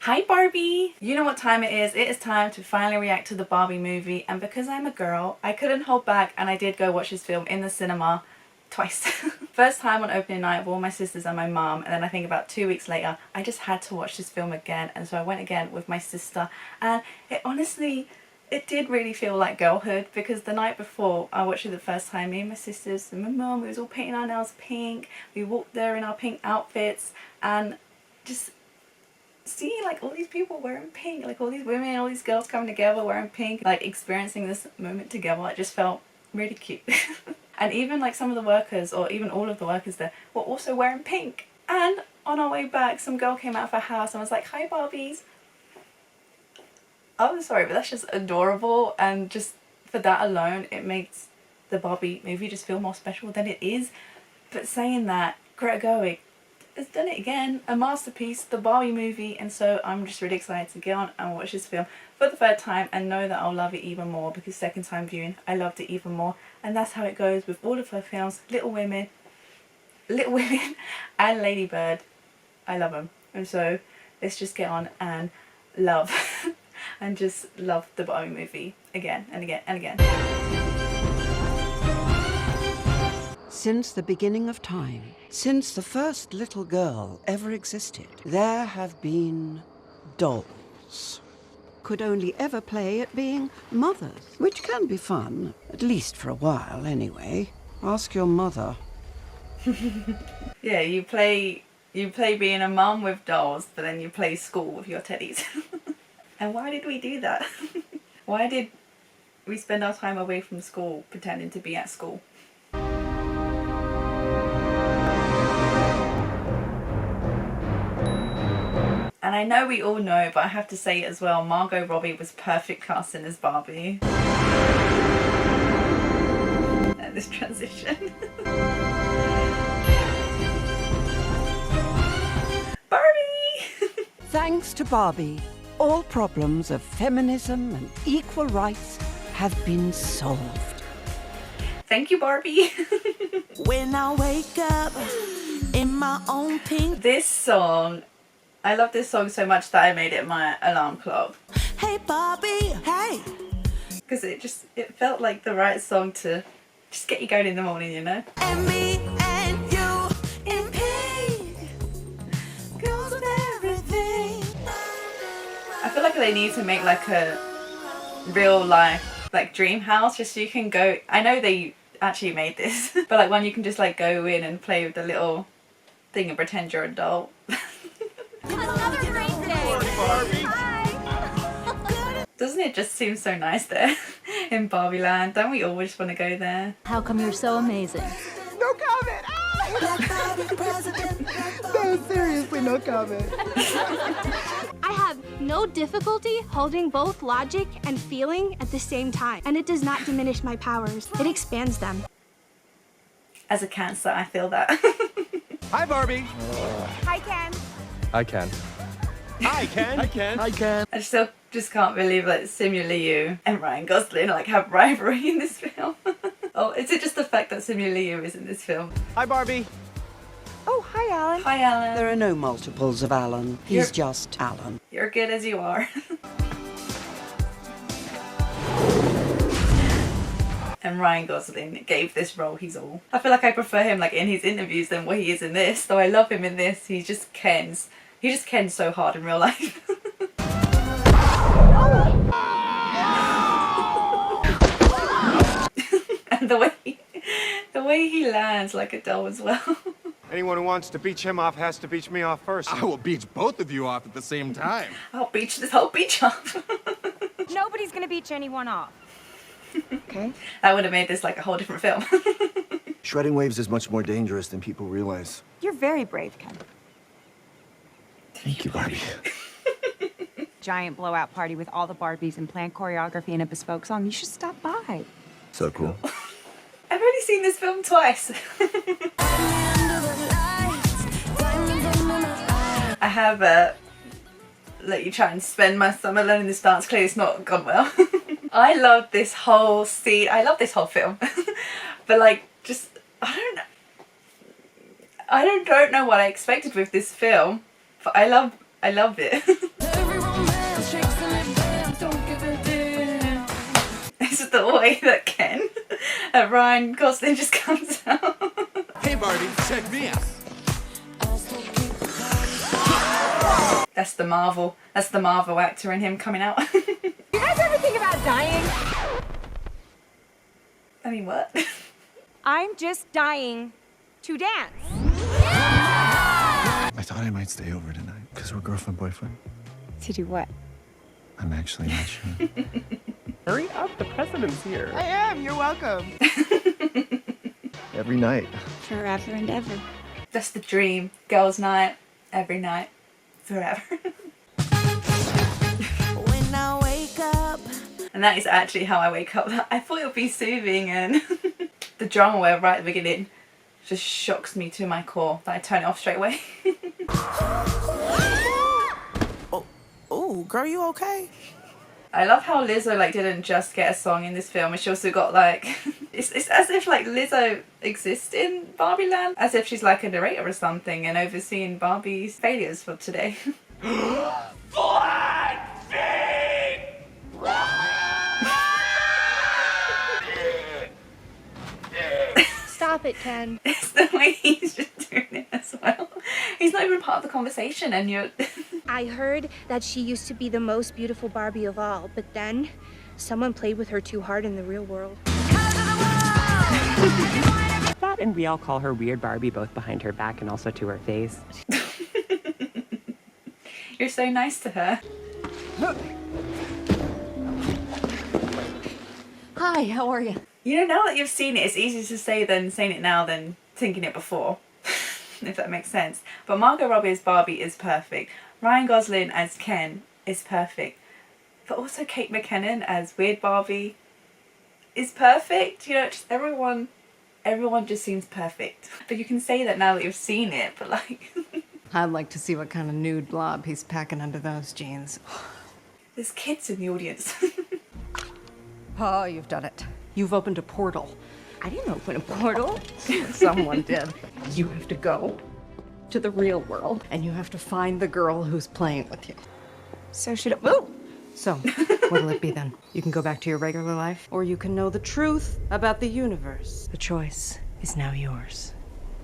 Hi Barbie! You know what time it is. It is time to finally react to the Barbie movie, and because I'm a girl, I couldn't hold back and I did go watch this film in the cinema twice. First time on opening night with all my sisters and my mum, and then I think about 2 weeks later I just had to watch this film again, and so I went again with my sister, and it did really feel like girlhood, because the night before I watched it the first time, me and my sisters and my mum, we was all painting our nails pink, we walked there in our pink outfits, and just seeing like all these people wearing pink, like all these women, all these girls coming together wearing pink, like experiencing this moment together, it just felt really cute. And even like some of the workers, or even all of the workers there, were also wearing pink. And on our way back, some girl came out of her house and was like, "Hi Barbies." I'm sorry, but that's just adorable, and just for that alone it makes the Barbie movie just feel more special than it is. But saying that, Greta Gerwig has done it again, a masterpiece, the Barbie movie, and so I'm just really excited to get on and watch this film for the third time and know that I'll love it even more, because second time viewing I loved it even more, and that's how it goes with all of her films. Little Women and Lady Bird, I love them, and so let's just get on and love and just love the Barbie movie again and again and again. Since the beginning of time, since the first little girl ever existed, there have been dolls. Could only ever play at being mothers, which can be fun, at least for a while anyway. Ask your mother. Yeah, you play being a mum with dolls, but then you play school with your teddies. And why did we do that? Why did we spend our time away from school pretending to be at school? And I know we all know, but I have to say it as well, Margot Robbie was perfect casting as Barbie. And this transition. Barbie! Thanks to Barbie, all problems of feminism and equal rights have been solved. Thank you, Barbie. When I wake up in my own pink. This song, I love this song so much that I made it my alarm clock. Hey Barbie, hey. Because it felt like the right song to just get you going in the morning, you know? And me and you in pink. Girls with everything. I feel like they need to make like a real life like dream house, just so you can go. I know they actually made this, but like one you can just like go in and play with the little thing and pretend you're a doll. Another great day. Hi. Doesn't it just seem so nice there in Barbie Land? Don't we always want to go there? How come you're so amazing? No comment! Ah! No, seriously, no comment. I have no difficulty holding both logic and feeling at the same time, and it does not diminish my powers. It expands them. As a Cancer, I feel that. Hi, Barbie. Hi, Ken. I can. Hi, Ken. Hi, Ken. Hi, Ken. I still just can't believe that Simu Liu and Ryan Gosling like have rivalry in this film. Oh, is it just the fact that Simu Liu is in this film? Hi, Barbie. Oh, hi, Alan. Hi, Alan. There are no multiples of Alan. He's just Alan. You're good as you are. And Ryan Gosling gave this role his all. I feel like I prefer him like in his interviews than what he is in this. Though I love him in this, he just kens so hard in real life. And the way he lands like a doll as well. Anyone who wants to beach him off has to beach me off first. I will beach both of you off at the same time. I'll beach this whole beach off. Nobody's gonna beach anyone off. Okay. That would have made this like a whole different film. Shredding waves is much more dangerous than people realize. You're very brave, Ken. Thank you, Barbie. Giant blowout party with all the Barbies and planned choreography and a bespoke song. You should stop by. So cool. I've only seen this film twice. I have let you try and spend my summer learning this dance. Clearly it's not gone well. I love this whole scene. I love this whole film. But like, just, I don't know what I expected with this film. But I love it. the way that Ryan Gosling just comes out. Hey, Barbie, check me out. That's the Marvel actor in him coming out. You guys ever think about dying? I mean, what? I'm just dying to dance. I thought I might stay over tonight because we're girlfriend-boyfriend. To do what? I'm actually not sure. Hurry up, the president's here. I am, you're welcome. Every night. Forever and ever. That's the dream. Girls' night, every night, forever. When I wake up. And that is actually how I wake up. I thought it would be soothing, and the drama where right at the beginning just shocks me to my core that I turn it off straight away. Oh, girl, you okay? I love how Lizzo like didn't just get a song in this film, and she also got like it's as if like Lizzo exists in Barbie Land, as if she's like a narrator or something and overseeing Barbie's failures for today. Stop it, Ken. It's the way he's just doing it as well. He's not even part of the conversation, and you're... I heard that she used to be the most beautiful Barbie of all, but then someone played with her too hard in the real world. That and we all call her Weird Barbie, both behind her back and also to her face. You're so nice to her. Hi, how are you? You know, now that you've seen it, it's easier to say than saying it now than thinking it before. If that makes sense. But Margot Robbie as Barbie is perfect. Ryan Gosling as Ken is perfect. But also Kate McKinnon as Weird Barbie is perfect. You know, just everyone just seems perfect. But you can say that now that you've seen it, but like... I'd like to see what kind of nude blob he's packing under those jeans. There's kids in the audience. Oh, you've done it. You've opened a portal. I didn't open a portal. Someone did. You have to go to the real world, and you have to find the girl who's playing with you. So should I... Ooh! So, what'll it be then? You can go back to your regular life, or you can know the truth about the universe. The choice is now yours.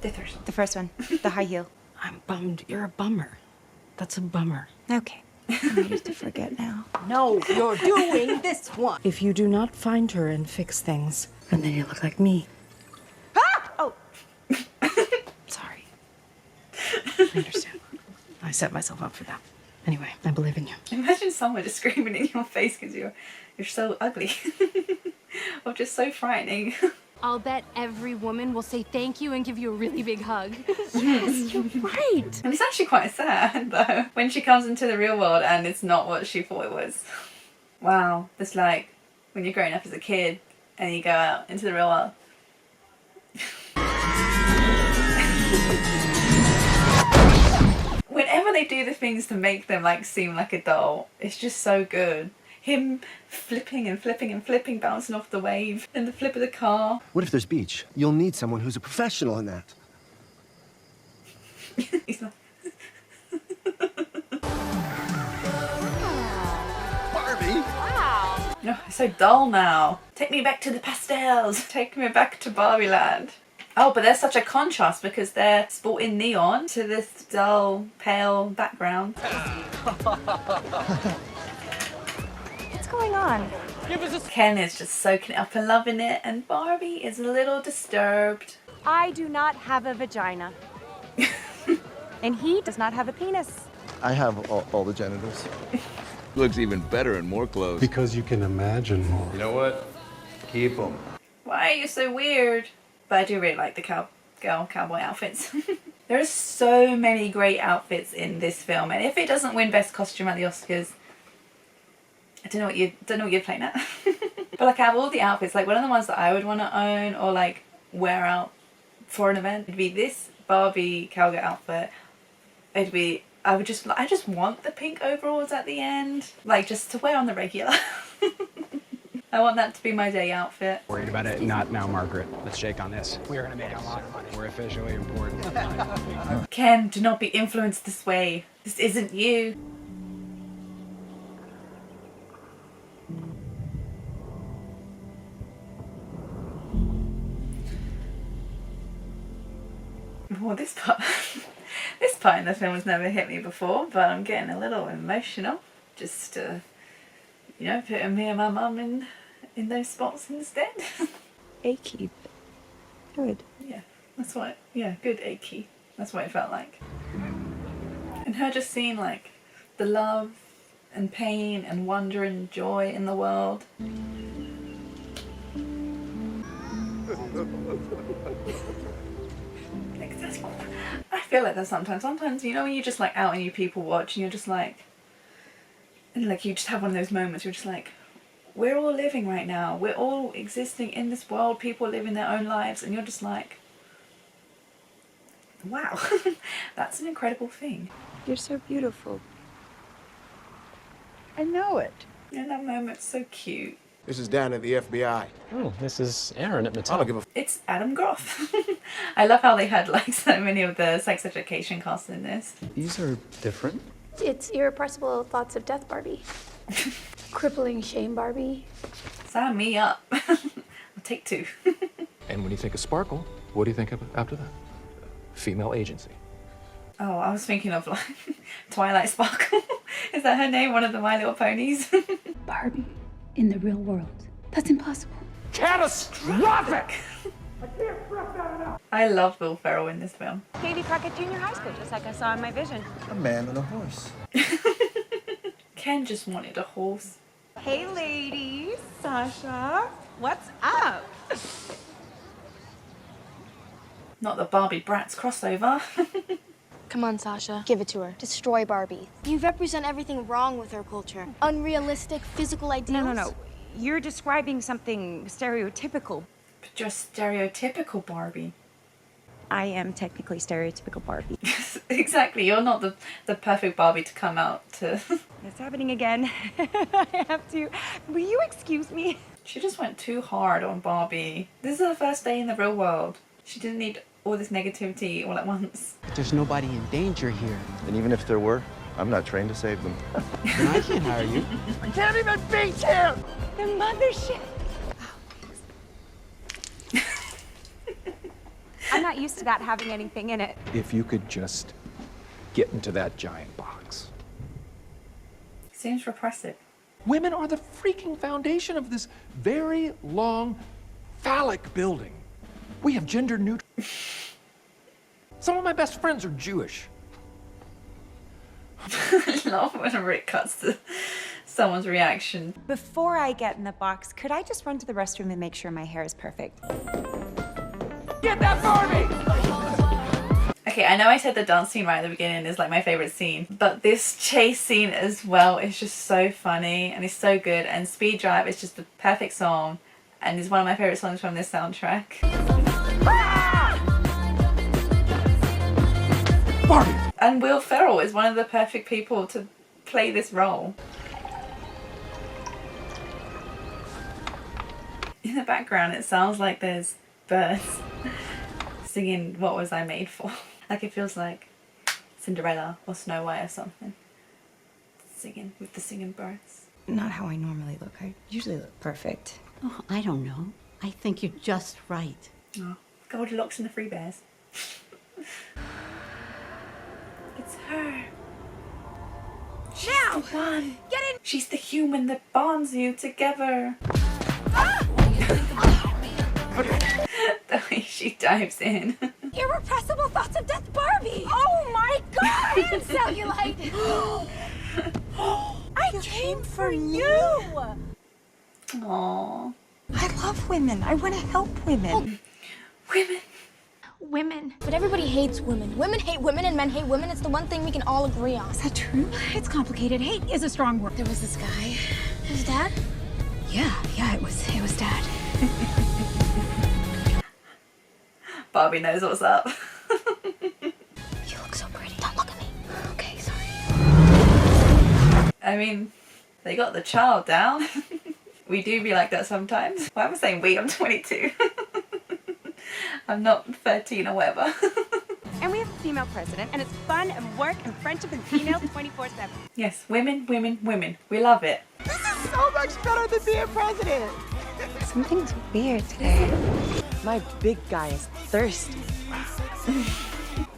The first. The first one. The high heel. I'm bummed. You're a bummer. That's a bummer. Okay. I'm ready to forget now. No, you're doing this one. If you do not find her and fix things, and then you look like me. Ah! Oh. Sorry. I understand. I set myself up for that. Anyway, I believe in you. Imagine someone just screaming in your face because you're so ugly. Or just so frightening. I'll bet every woman will say thank you and give you a really big hug. Yes, you're right. And it's actually quite sad though, when she comes into the real world and it's not what she thought it was. Wow, it's like when you're growing up as a kid and you go out into the real world. Whenever they do the things to make them like seem like a doll, it's just so good. Him flipping and flipping and flipping, bouncing off the wave, and the flip of the car. What if there's beach? You'll need someone who's a professional in that. He's like... Barbie! Wow. Oh, it's so dull now. Take me back to the pastels. Take me back to Barbie Land. Oh, but there's such a contrast because they're sporting neon to this dull, pale background. What's going on? Ken is just soaking it up and loving it, and Barbie is a little disturbed. I do not have a vagina. And he does not have a penis. I have all the genitals. Looks even better in more clothes. Because you can imagine more. You know what? Keep them. Why are you so weird? But I do really like the cowboy outfits. There are so many great outfits in this film, and if it doesn't win Best Costume at the Oscars, I don't know what you're playing at. But like out of all the outfits, like one of the ones that I would want to own or like wear out for an event would be this Barbie cowgirl outfit. It'd be, I just want the pink overalls at the end, like just to wear on the regular. I want that to be my day outfit. Worried about it? Not now, Margaret. Let's shake on this. We are gonna make a lot of money. We're officially important. Ken, do not be influenced this way. This isn't you. Well, this part in the film has never hit me before, but I'm getting a little emotional. Just, you know, putting me and my mum in those spots instead. Achy. Good. Yeah, that's what, yeah, good achy. That's what it felt like. And her just seeing like the love and pain and wonder and joy in the world. I feel like that sometimes. Sometimes, you know, when you're just like out and you people watch and you're just like, and like you just have one of those moments, you're just like, we're all living right now. We're all existing in this world. People living their own lives, and you're just like, wow, that's an incredible thing. You're so beautiful. I know it. And that moment's so cute. This is down at the FBI. Oh, this is Aaron at Mattel. I don't give a It's Adam Groff. I love how they had like so many of the sex education cast in this. These are different. It's irrepressible thoughts of death, Barbie. Crippling shame, Barbie. Sign me up. I'll take 2. And when you think of Sparkle, what do you think of after that? Female agency. Oh, I was thinking of like Twilight Sparkle. Is that her name? One of the My Little Ponies? Barbie in the real world. That's impossible. catastrophic! I love Will Ferrell in this film. Davy Crockett Junior High School, just like I saw in my vision. A man on a horse. Ken just wanted a horse. Hey ladies, Sasha, what's up? Not the Barbie Bratz crossover. Come on, Sasha. Give it to her. Destroy Barbie. You represent everything wrong with her culture. Unrealistic physical ideals. No. You're describing something stereotypical. But just stereotypical Barbie. I am technically stereotypical Barbie. Exactly. You're not the perfect Barbie to come out to. It's happening again. I have to. Will you excuse me? She just went too hard on Barbie. This is her first day in the real world. She didn't need all this negativity all at once. But there's nobody in danger here. And even if there were, I'm not trained to save them. Then I can't hire you. I can't even beat him! The mothership. I'm not used to that having anything in it. If you could just get into that giant box. Seems repressive. Women are the freaking foundation of this very long phallic building. We have gender neutral. Some of my best friends are Jewish. I love when Rick cuts to someone's reaction. Before I get in the box, could I just run to the restroom and make sure my hair is perfect? Get that Barbie! Okay, I know I said the dance scene right at the beginning is like my favorite scene, but this chase scene as well is just so funny and it's so good, and Speed Drive is just the perfect song and is one of my favorite songs from this soundtrack. Barbie! And Will Ferrell is one of the perfect people to play this role. In the background it sounds like there's birds singing What Was I Made For? Like it feels like Cinderella or Snow White or something. Singing with the singing birds. Not how I normally look. I usually look perfect. Oh, I don't know. I think you're just right. Oh, Goldilocks and the Three Bears. It's her. She's the one. Get in! She's the human that bonds you together. The way she dives in. Irrepressible thoughts of death, Barbie! Oh my god! And cellulite! I came for you! Aww. I love women. I want to help women. Women. Women. But everybody hates women. Women hate women and men hate women. It's the one thing we can all agree on. Is that true? It's complicated. Hate is a strong word. There was this guy. His dad? Yeah, it was Dad. Barbie knows what's up. You look so pretty. Don't look at me. Okay, sorry. I mean, they got the child down. We do be like that sometimes. Why am I saying we? I'm 22. I'm not 13 or whatever. And we have a female president, and it's fun and work and friendship and females 24/7. Yes, women, women, women. We love it. This is so much better than being president! Something's weird today. My big guy is thirsty.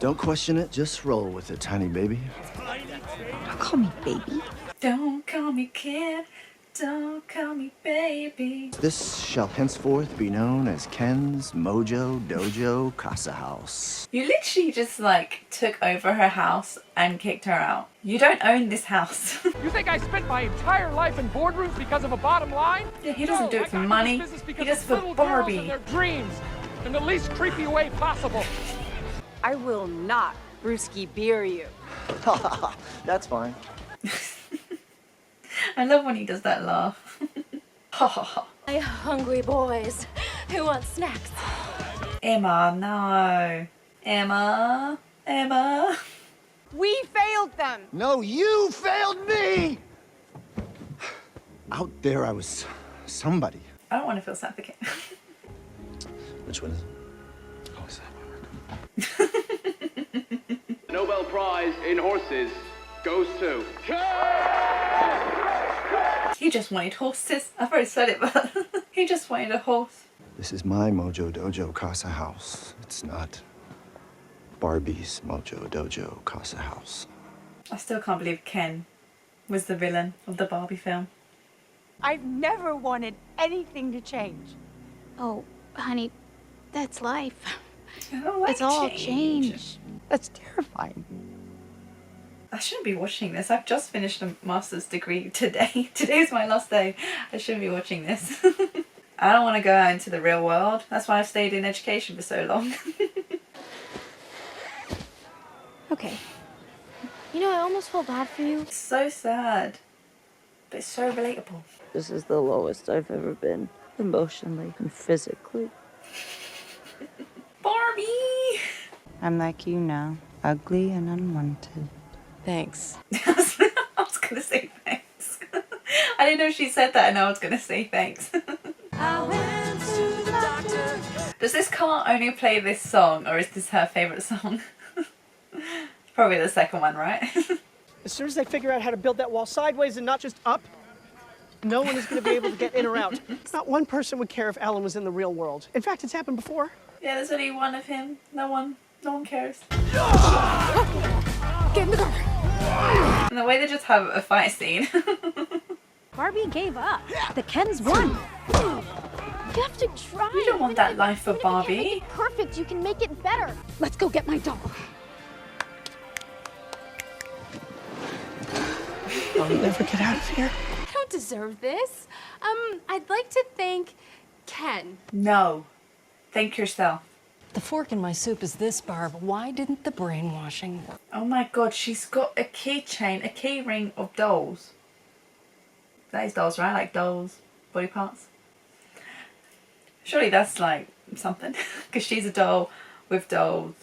Don't question it, just roll with it, tiny baby. Don't call me baby. Don't call me kid. Don't call me baby. This shall henceforth be known as Ken's Mojo Dojo Casa House. You literally just like took over her house and kicked her out. You don't own this house. You think I spent my entire life in boardrooms because of a bottom line? Yeah, he doesn't do it for money. He does it for Barbie. And their dreams in the least creepy way possible. I will not brewski beer you. That's fine. I love when he does that laugh. Ha ha ha. My hungry boys who want snacks. Emma, no. Emma. Emma. We failed them. No, you failed me! Out there, I was somebody. I don't want to feel suffocated. Which one is it? Oh, it's that one. Nobel Prize in horses goes to... He just wanted horses. I've already said it, but he just wanted a horse. This is my Mojo Dojo Casa House. It's not Barbie's Mojo Dojo Casa House. I still can't believe Ken was the villain of the Barbie film. I've never wanted anything to change. Oh, honey, that's life. I don't like It's all change. change. That's terrifying. I shouldn't be watching this. I've just finished a master's degree today. Today's my last day. I shouldn't be watching this. I don't want to go out into the real world. That's why I've stayed in education for so long. Okay. You know, I almost feel bad for you. It's so sad. But it's so relatable. This is the lowest I've ever been, emotionally and physically. Barbie! I'm like you now, ugly and unwanted. Thanks. I was going to say thanks. I didn't know she said that and I was going to say thanks. I went to the doctor. Does this car only play this song or is this her favourite song? Probably the second one, right? As soon as they figure out how to build that wall sideways and not just up, no one is going to be able to get in or out. Not one person would care if Alan was in the real world. In fact, it's happened before. Yeah, there's only one of him. No one cares. Get in the car. And the way they just have a fight scene. Barbie gave up. The Kens won. You have to try. You don't want that life for Make Barbie. it perfect. You can make it better. Let's go get my doll. I'll never get out of here. I don't deserve this. I'd like to thank Ken. No. Thank yourself. The fork in my soup is this, Barb. Why didn't the brainwashing work? Oh my god, she's got a keychain, a key ring of dolls. That is dolls, right? Like dolls, body parts. Surely that's like something. Because she's a doll with dolls.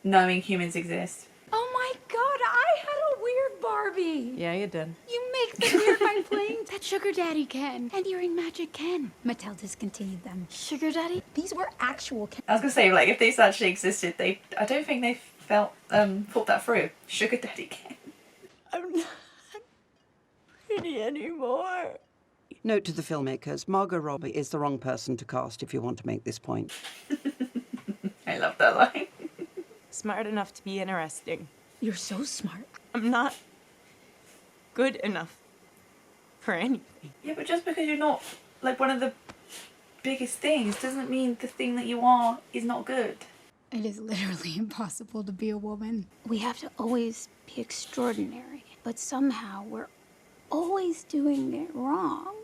Knowing humans exist. Oh my god, I had a weird Barbie. Yeah, you did. You make them weird by playing. That Sugar Daddy Ken. And Earring Magic Ken. Mattel discontinued them. Sugar Daddy? These were actual Ken. I was gonna say, like, if these actually existed, I don't think they thought that through. Sugar Daddy Ken. I'm not pretty anymore. Note to the filmmakers, Margot Robbie is the wrong person to cast if you want to make this point. I love that line. Smart enough to be interesting. You're so smart. I'm not good enough for anything. Yeah, but just because you're not, like, one of the biggest things doesn't mean the thing that you are is not good. It is literally impossible to be a woman. We have to always be extraordinary. But somehow we're always doing it wrong.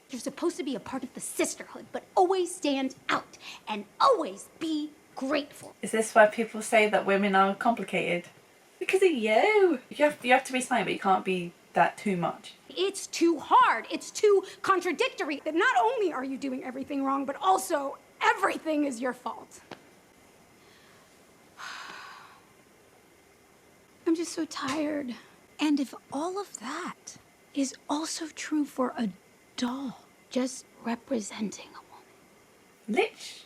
You're supposed to be a part of the sisterhood, but always stand out and always be grateful. Is this why people say that women are complicated? Because of you. You have to be something, but you can't be that too much. It's too hard. It's too contradictory. That not only are you doing everything wrong, but also everything is your fault. I'm just so tired. And if all of that is also true for a doll, Just representing a woman. Lich.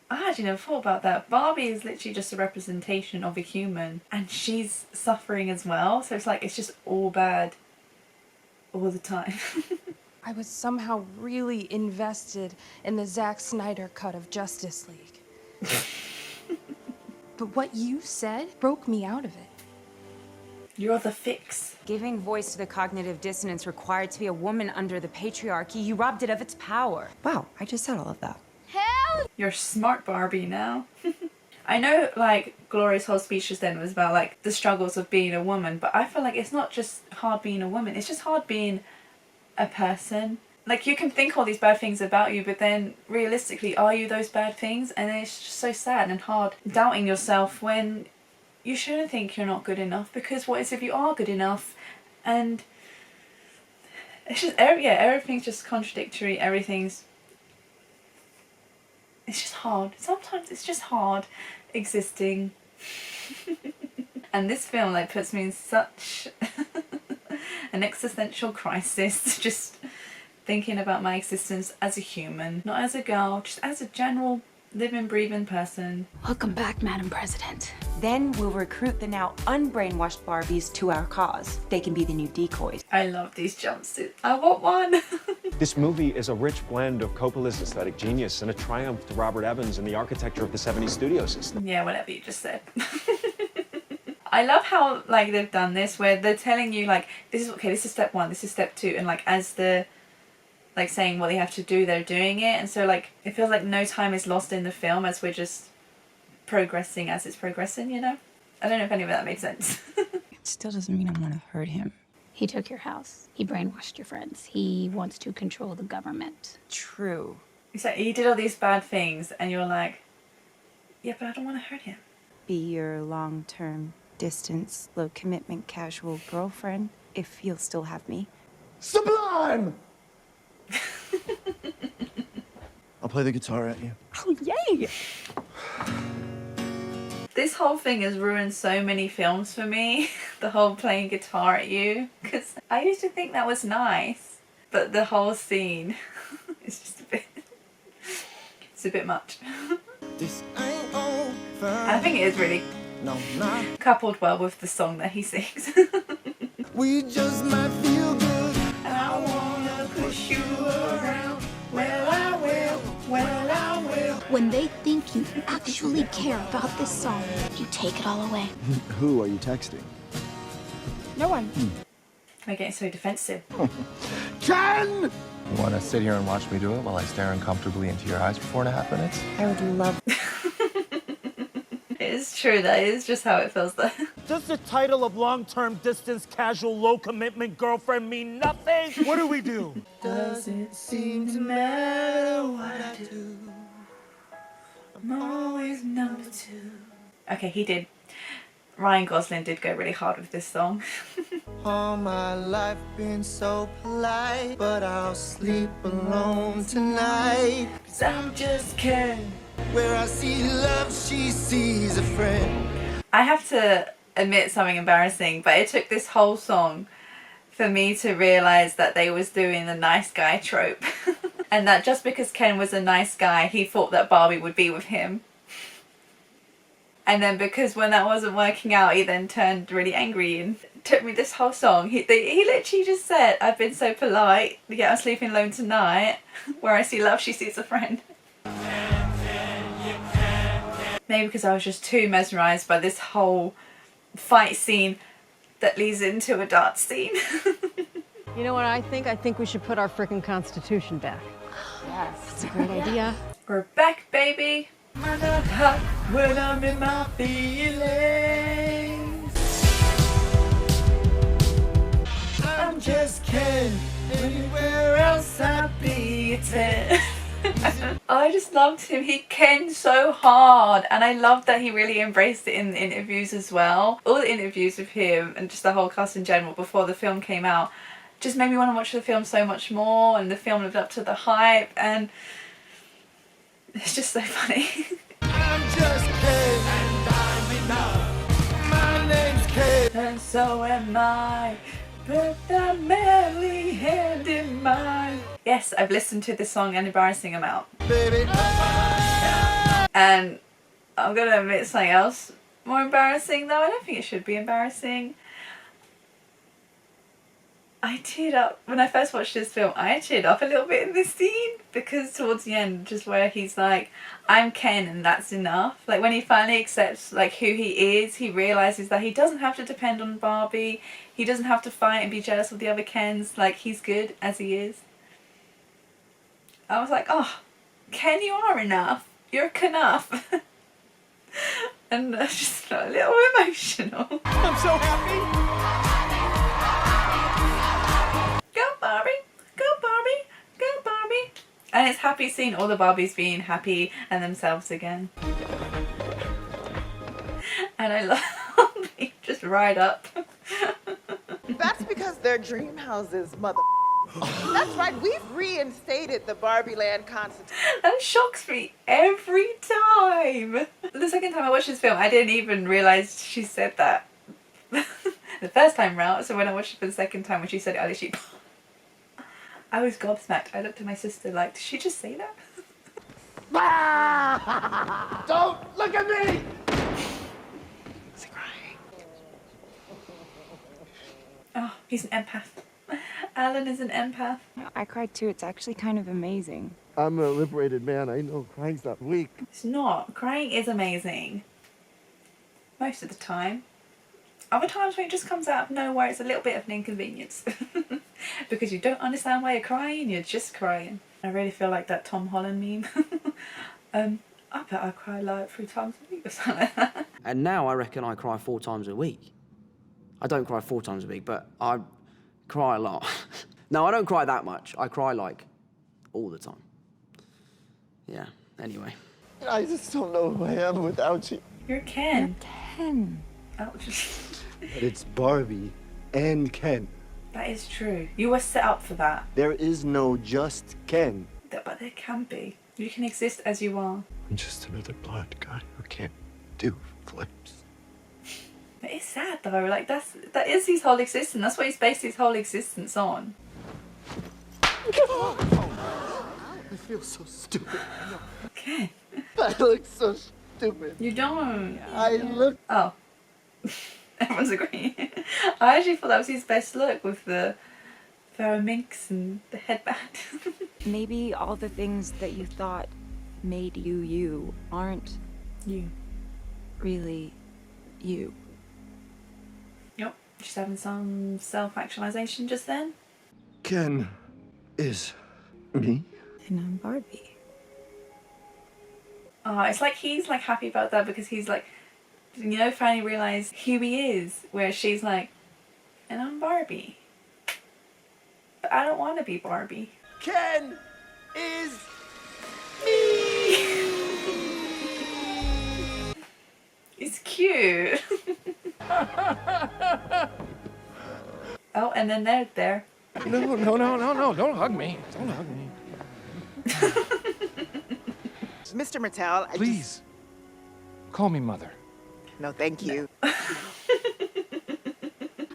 I actually never thought about that. Barbie is literally just a representation of a human, and she's suffering as well. So it's like it's just all bad all the time. I was somehow really invested in the Zack Snyder cut of Justice League. But what you said broke me out of it. You're the fix. Giving voice to the cognitive dissonance required to be a woman under the patriarchy, you robbed it of its power. Wow, I just said all of that. Hell! You're smart Barbie now. I know, like, Gloria's whole speech just then was about, like, the struggles of being a woman, but I feel like it's not just hard being a woman, it's just hard being a person. Like, you can think all these bad things about you, but then, realistically, are you those bad things? And then it's just so sad and hard doubting yourself when you shouldn't think you're not good enough, because what if you are good enough? And it's just, everything's just contradictory, it's just hard. Sometimes it's just hard existing. And this film, like, puts me in such an existential crisis, just thinking about my existence as a human, not as a girl, just as a general living, breathing person. Welcome back, Madam President. Then we'll recruit the now unbrainwashed Barbies to our cause. They can be the new decoys. I love these jumpsuits. I want one. This movie is a rich blend of Coppola's aesthetic genius and a triumph to Robert Evans and the architecture of the 70s studio system. Yeah, whatever you just said. I love how, like, they've done this where they're telling you, like, this is step 1, this is step 2, and, like, as the, like, saying what they have to do, they're doing it, and so, like, it feels like no time is lost in the film as we're just progressing as it's progressing, you know? I don't know if any of that made sense. It still doesn't mean I want to hurt him. He took your house. He brainwashed your friends. He wants to control the government. True. Exactly. He did all these bad things, and you're like, yeah, but I don't want to hurt him. Be your long-term, distance, low-commitment, casual girlfriend, if you'll still have me. Sublime! I'll play the guitar at you. Oh, yay! This whole thing has ruined so many films for me. The whole playing guitar at you. Because I used to think that was nice. But the whole scene is just a bit... It's a bit much. This ain't over. I think it is really No, not. coupled well with the song that he sings. We just might feel good. I wanna push you around. Well, I will. Well, I will. When they think you actually care about this song, you take it all away. Who are you texting? No one. We're getting so defensive. Ken! You want to sit here and watch me do it while I stare uncomfortably into your eyes for 4.5 minutes? I would love... It is true, that is just how it feels though. Does the title of long-term distance casual low commitment girlfriend mean nothing? What do we do? Does it seem to matter what I do? I'm always number 2. Okay, he did. Ryan Gosling did go really hard with this song. All my life been so polite, but I'll sleep alone tonight. 'Cause I'm just Ken. Where I see love, she sees a friend. I have to admit something embarrassing, but it took this whole song for me to realise that they was doing the nice guy trope. And that just because Ken was a nice guy, he thought that Barbie would be with him. And then because when that wasn't working out, he then turned really angry and took me this whole song. He literally just said, I've been so polite, yet I'm sleeping alone tonight. Where I see love, she sees a friend. Maybe because I was just too mesmerised by this whole fight scene that leads into a dance scene. You know what I think? I think we should put our frickin' Constitution back. Yes. That's a great idea. We're back, baby. I'm not hot when I'm in my feelings. I'm just Ken. Anywhere else I'd be a 10. I just loved him. He Ken so hard, and I loved that he really embraced it in the interviews as well. All the interviews with him and just the whole cast in general before the film came out just made me want to watch the film so much more, and the film lived up to the hype, and it's just so funny. I'm just Ken, and I'm enough. My name's Ken, and so am I. Put that manly hand in mine. Yes, I've listened to this song an embarrassing amount. baby. And I'm gonna admit something else more embarrassing though. I don't think it should be embarrassing. I teared up when I first watched this film. I teared up a little bit in this scene because towards the end, just where he's like, I'm Ken and that's enough. Like when he finally accepts like who he is, he realizes that he doesn't have to depend on Barbie. He doesn't have to fight and be jealous of the other Kens. Like he's good as he is. I was like, oh, Ken, you are enough. You're enough. And I just felt a little emotional. I'm so happy. Go Barbie, go Barbie, go Barbie. And it's happy seeing all the Barbies being happy and themselves again. And I love they just ride up. That's because they're dream houses, mother. That's right, we've reinstated the Barbie Land concert. That shocks me every time. The second time I watched this film, I didn't even realise she said that the first time round. So when I watched it for the second time, when she said it, I was gobsmacked. I looked at my sister like, did she just say that? Don't look at me! He's crying. Oh, he's an empath. Alan is an empath. I cried too. It's actually kind of amazing. I'm a liberated man. I know crying's not weak. It's not. Crying is amazing. Most of the time. Other times when it just comes out of nowhere, it's a little bit of an inconvenience. Because you don't understand why you're crying, you're just crying. I really feel like that Tom Holland meme. I bet I cry like 3 times a week or something like that. And now I reckon I cry 4 times a week. I don't cry 4 times a week, but I cry a lot. No, I don't cry that much. I cry like all the time. Yeah, anyway. I just don't know who I am without you. You're Ken. Ken. Oh, But it's Barbie and Ken. that is true. You were set up for that. There is no just Ken. But there can be. You can exist as you are. I'm just another blonde guy who can't do flips. But it's sad though. Like that is his whole existence. That's what he's based his whole existence on. I feel so stupid. Ken. I look so stupid. You don't. I look. Oh. Everyone's agreeing. I actually thought that was his best look with the fur minks and the headband. Maybe all the things that you thought made you you aren't you. Really you. Yep. Just having some self-actualization just then. Ken is me. And I'm Barbie. Oh, it's like he's like happy about that because he's like, you know, finally realised who he is. Where she's like, and I'm Barbie. But I don't want to be Barbie. Ken is It's cute. Oh, and then they're there. No, don't hug me. Don't hug me. Mr. Mattel, Please, call me Mother. No, thank you. I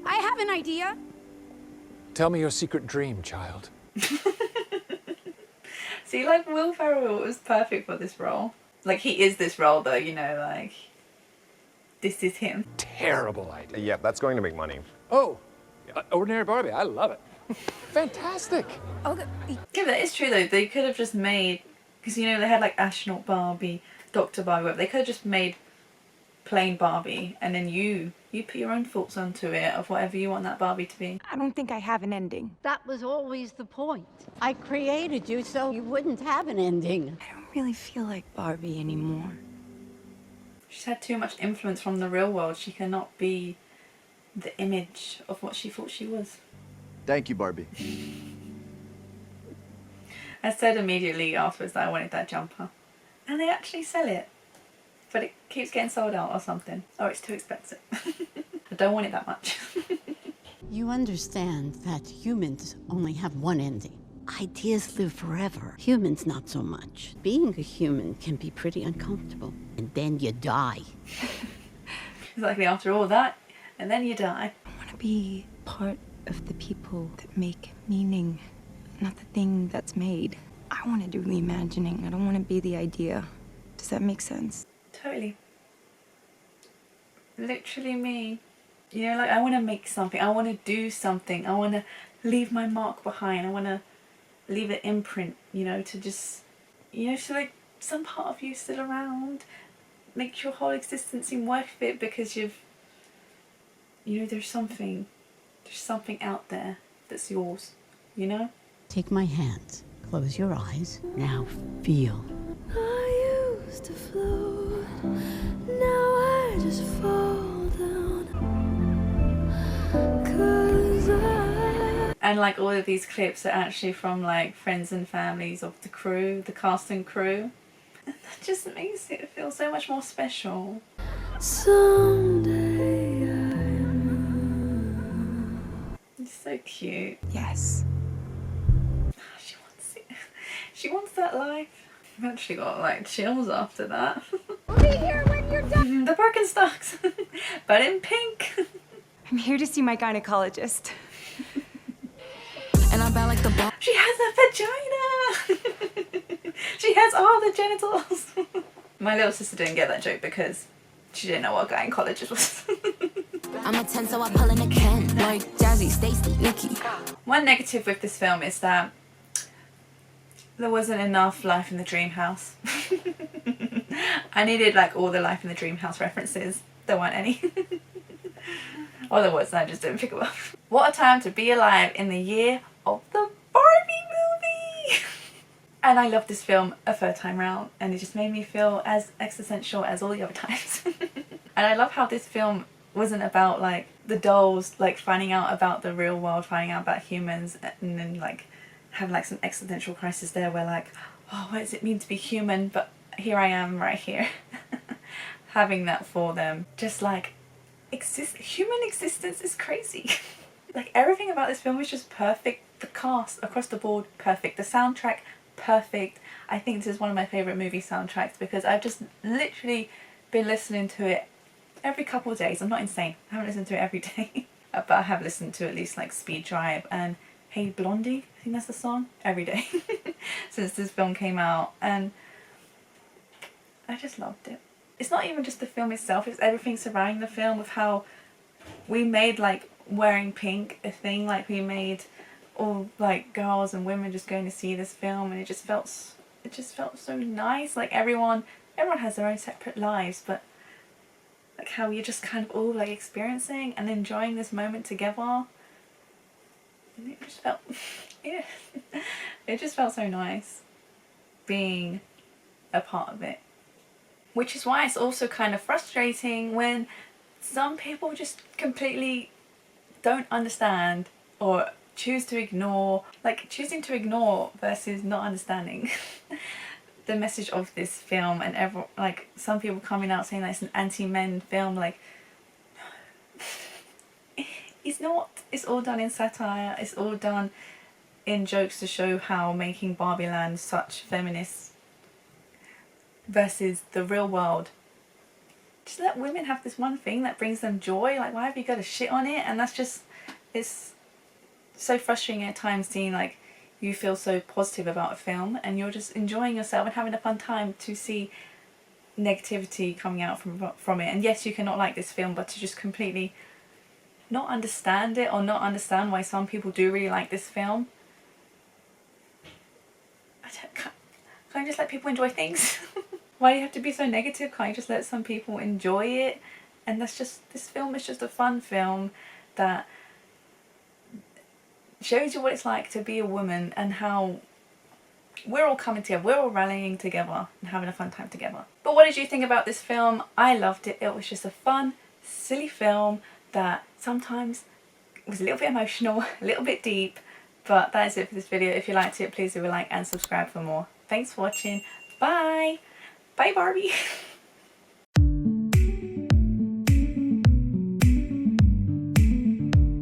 have an idea. Tell me your secret dream, child. See, like, Will Ferrell was perfect for this role. Like, he is this role, though, you know, like, this is him. Terrible idea. Yeah, that's going to make money. Oh, Ordinary Barbie, I love it. Fantastic. Okay. Yeah, but that is true, though. They could have just made, because, you know, they had, like, Astronaut Barbie, Dr. Barbie, whatever. They could have just made plain Barbie, and then you put your own thoughts onto it of whatever you want that Barbie to be. I don't think I have an ending. That was always the point. I created you so you wouldn't have an ending. I don't really feel like Barbie anymore. She's had too much influence from the real world. She cannot be the image of what she thought she was. Thank you, Barbie. I said immediately afterwards that I wanted that jumper. And they actually sell it. But it keeps getting sold out or something. Or it's too expensive. I don't want it that much. You understand that humans only have one ending. Ideas live forever. Humans not so much. Being a human can be pretty uncomfortable. And then you die. Exactly, after all that, and then you die. I want to be part of the people that make meaning, not the thing that's made. I want to do the imagining. I don't want to be the idea. Does that make sense? Totally. Literally me. You know, like, I want to make something. I want to do something. I want to leave my mark behind. I want to leave an imprint, you know, to just, you know, so like some part of you still around, make your whole existence seem worth it because you've, you know, there's something out there that's yours, you know? Take my hand. Close your eyes. Now feel. I used to float, now I just fall down. 'Cause And like all of these clips are actually from like friends and families of the crew, the cast and crew. And that just makes it feel so much more special. someday It's so cute. Yes. She wants it. She wants that life. I've actually got like chills after that. I'll be here when you're done. The Birkenstocks, but in pink. I'm here to see my gynecologist. and I'm bad like the ball. She has a vagina. She has all the genitals. My little sister didn't get that joke because she didn't know what a gynecologist was. I'm a 10, so I pull in a can. Like Jazzy, Stacy, Nikki. One negative with this film is that there wasn't enough Life in the Dream House. I needed like all the Life in the Dream House references. There weren't any. Or there was, and I just didn't pick them up. What a time to be alive in the year of the Barbie movie! And I loved this film a third time round, and it just made me feel as existential as all the other times. And I love how this film wasn't about like the dolls like finding out about the real world, finding out about humans, and then like having like some existential crisis there where like, oh, what does it mean to be human? But here I am right here having that for them. Just like human existence is crazy. Like everything about this film was just perfect. The cast across the board perfect, the soundtrack perfect. I think this is one of my favourite movie soundtracks because I've just literally been listening to it every couple of days. I'm not insane, I haven't listened to it every day. But I have listened to at least like Speed Drive and Hey Blondie, I think that's the song, every day since this film came out, and I just loved it. It's not even just the film itself, it's everything surrounding the film, with how we made like wearing pink a thing, like we made all like girls and women just going to see this film, and it just felt so nice. Like everyone has their own separate lives, but like how you're just kind of all like experiencing and enjoying this moment together. And it just felt, yeah, it just felt so nice being a part of it. Which is why it's also kind of frustrating when some people just completely don't understand or choose to ignore, like choosing to ignore versus not understanding the message of this film, and like some people coming out saying that it's an anti-men film. Like, it's not. It's all done in satire. It's all done in jokes to show how making Barbie Land such feminist versus the real world. Just let women have this one thing that brings them joy. Like, why have you got to shit on it? And that's just, it's so frustrating at times seeing like you feel so positive about a film and you're just enjoying yourself and having a fun time, to see negativity coming out from it. And yes, you cannot like this film, but to just completely not understand it or not understand why some people do really like this film. Can't you just let people enjoy things? Why do you have to be so negative? Can't you just let some people enjoy it? And that's just, this film is just a fun film that shows you what it's like to be a woman and how we're all coming together, we're all rallying together and having a fun time together. But what did you think about this film? I loved it. It was just a fun, silly film that sometimes was a little bit emotional, a little bit deep. But that is it for this video. If you liked it, please leave a like and subscribe for more. Thanks for watching. Bye! Bye, Barbie!